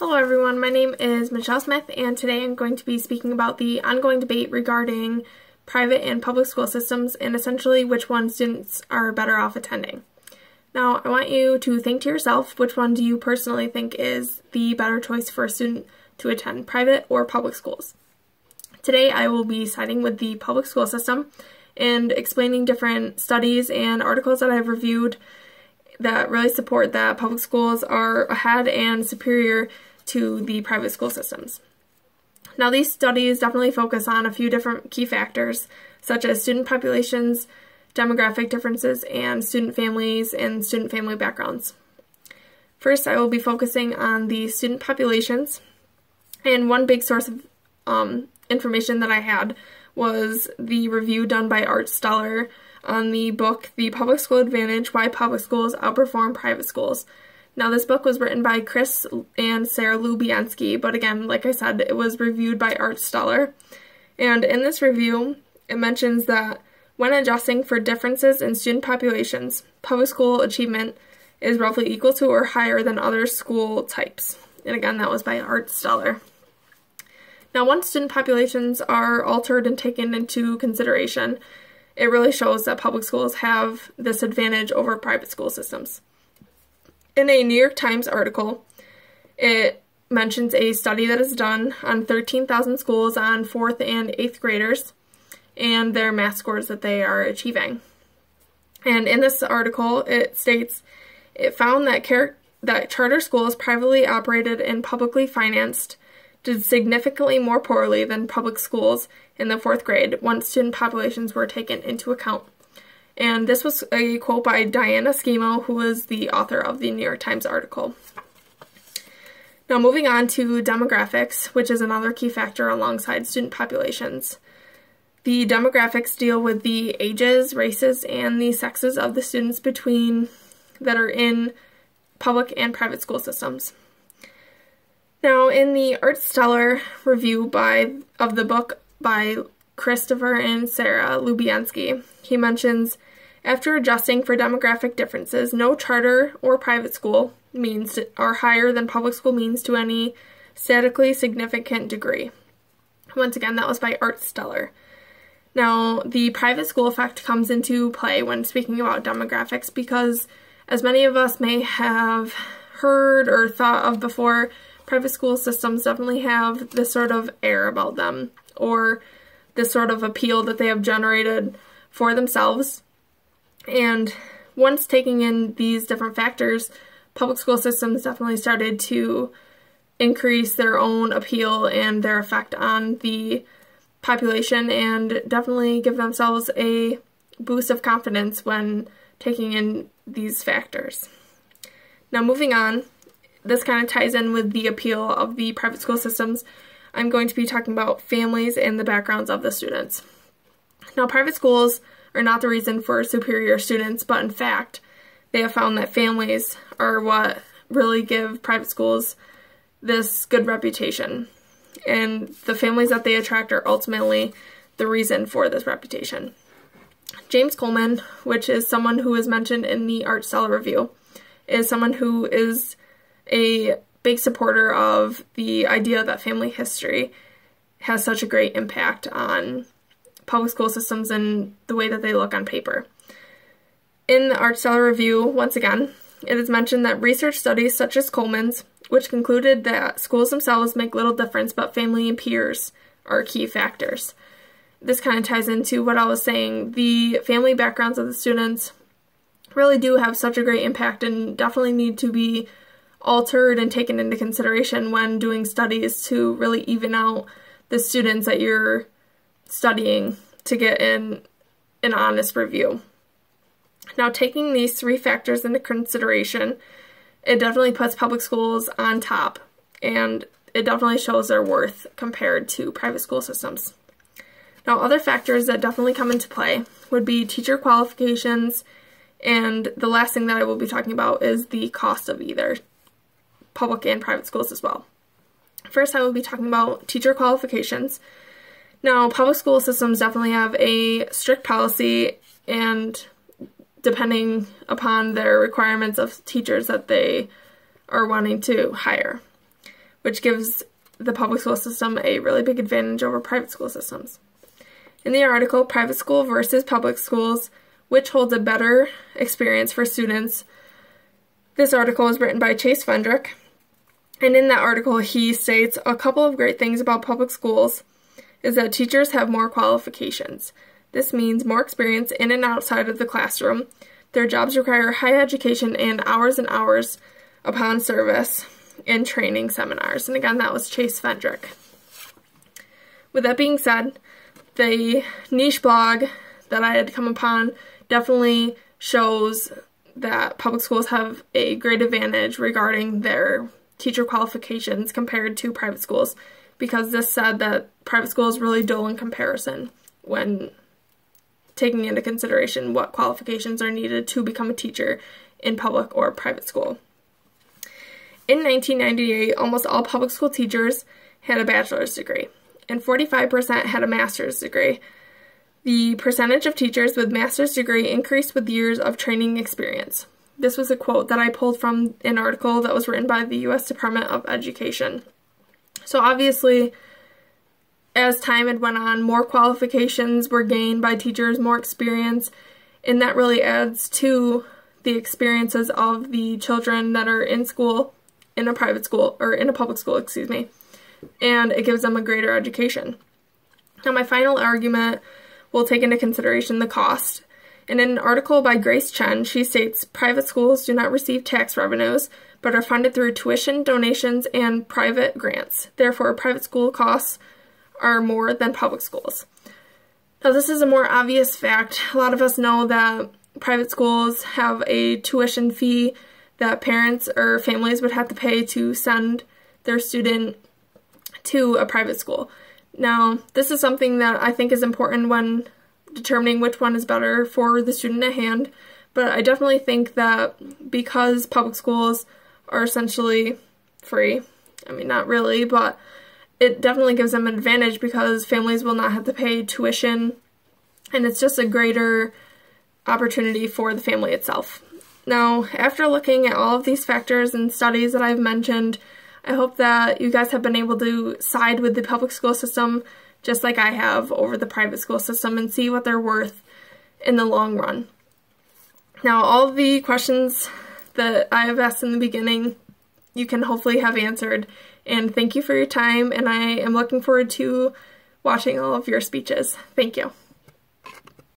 Hello everyone, my name is Michelle Smith, and today I'm going to be speaking about the ongoing debate regarding private and public school systems and essentially which one students are better off attending. Now, I want you to think to yourself, which one do you personally think is the better choice for a student to attend, private or public schools? Today I will be siding with the public school system and explaining different studies and articles that I've reviewed that really support that public schools are ahead and superior to the private school systems. Now, these studies definitely focus on a few different key factors, such as student populations, demographic differences, and student families and student family backgrounds. First, I will be focusing on the student populations, and one big source of information that I had was the review done by Art Steller on the book, The Public School Advantage, Why Public Schools Outperform Private Schools. Now, this book was written by Chris and Sarah Lubianski, but again, like I said, it was reviewed by Art Steller. And in this review, it mentions that when adjusting for differences in student populations, public school achievement is roughly equal to or higher than other school types. And again, that was by Art Steller. Now, once student populations are altered and taken into consideration, it really shows that public schools have this advantage over private school systems. In a New York Times article, it mentions a study that is done on 13,000 schools on 4th and 8th graders and their math scores that they are achieving. And in this article, it states, it found that charter schools privately operated and publicly financed did significantly more poorly than public schools in the 4th grade once student populations were taken into account. And this was a quote by Diana Schemo, who was the author of the New York Times article. Now, moving on to demographics, which is another key factor alongside student populations. The demographics deal with the ages, races, and the sexes of the students that are in public and private school systems. Now, in the Art Steller review of the book by Christopher and Sarah Lubianski, he mentions, after adjusting for demographic differences, no charter or private school means are higher than public school means to any statistically significant degree. Once again, that was by Art Steller. Now, the private school effect comes into play when speaking about demographics because, as many of us may have heard or thought of before, private school systems definitely have this sort of air about them, or this sort of appeal that they have generated for themselves. And once taking in these different factors, public school systems definitely started to increase their own appeal and their effect on the population and definitely give themselves a boost of confidence when taking in these factors. Now, moving on, this kind of ties in with the appeal of the private school systems. I'm going to be talking about families and the backgrounds of the students. Now, private schools are not the reason for superior students, but in fact, they have found that families are what really give private schools this good reputation. And the families that they attract are ultimately the reason for this reputation. James Coleman, which is someone who is mentioned in the Art Steller review, is someone who is a big supporter of the idea that family history has such a great impact on public school systems and the way that they look on paper. In the Art Steller review, once again, it is mentioned that research studies such as Coleman's, which concluded that schools themselves make little difference, but family and peers are key factors. This kind of ties into what I was saying. The family backgrounds of the students really do have such a great impact and definitely need to be altered and taken into consideration when doing studies to really even out the students that you're studying to get in an honest review. Now, taking these three factors into consideration, it definitely puts public schools on top, and it definitely shows their worth compared to private school systems. Now, other factors that definitely come into play would be teacher qualifications, and the last thing that I will be talking about is the cost of either public and private schools as well. First, I will be talking about teacher qualifications. Now, public school systems definitely have a strict policy, and depending upon their requirements of teachers that they are wanting to hire. which gives the public school system a really big advantage over private school systems. In the article, Private School versus Public Schools, which holds a better experience for students, this article was written by Chase Fendrick, and in that article he states a couple of great things about public schools is that teachers have more qualifications. This means more experience in and outside of the classroom. Their jobs require high education and hours upon service in training seminars. And again, that was Chase Fendrick. With that being said, the niche blog that I had come upon definitely shows that public schools have a great advantage regarding their teacher qualifications compared to private schools, because this said that private school is really dull in comparison when taking into consideration what qualifications are needed to become a teacher in public or private school. In 1998, almost all public school teachers had a bachelor's degree, and 45% had a master's degree. The percentage of teachers with master's degree increased with years of training experience. This was a quote that I pulled from an article that was written by the U.S. Department of Education. So obviously, as time had went on, more qualifications were gained by teachers, more experience, and that really adds to the experiences of the children that are in school, in a private school, or in a public school, excuse me, and it gives them a greater education. Now, my final argument will take into consideration the cost. And in an article by Grace Chen, she states, private schools do not receive tax revenues, but are funded through tuition, donations, and private grants. Therefore, private school costs are more than public schools. Now, this is a more obvious fact. A lot of us know that private schools have a tuition fee that parents or families would have to pay to send their student to a private school. Now, this is something that I think is important when determining which one is better for the student at hand, but I definitely think that because public schools are essentially free, I mean, not really, but it definitely gives them an advantage because families will not have to pay tuition, and it's just a greater opportunity for the family itself. Now, after looking at all of these factors and studies that I've mentioned, I hope that you guys have been able to side with the public school system just like I have over the private school system and see what they're worth in the long run. Now, all of the questions that I have asked in the beginning, you can hopefully have answered, and thank you for your time, and I am looking forward to watching all of your speeches. Thank you.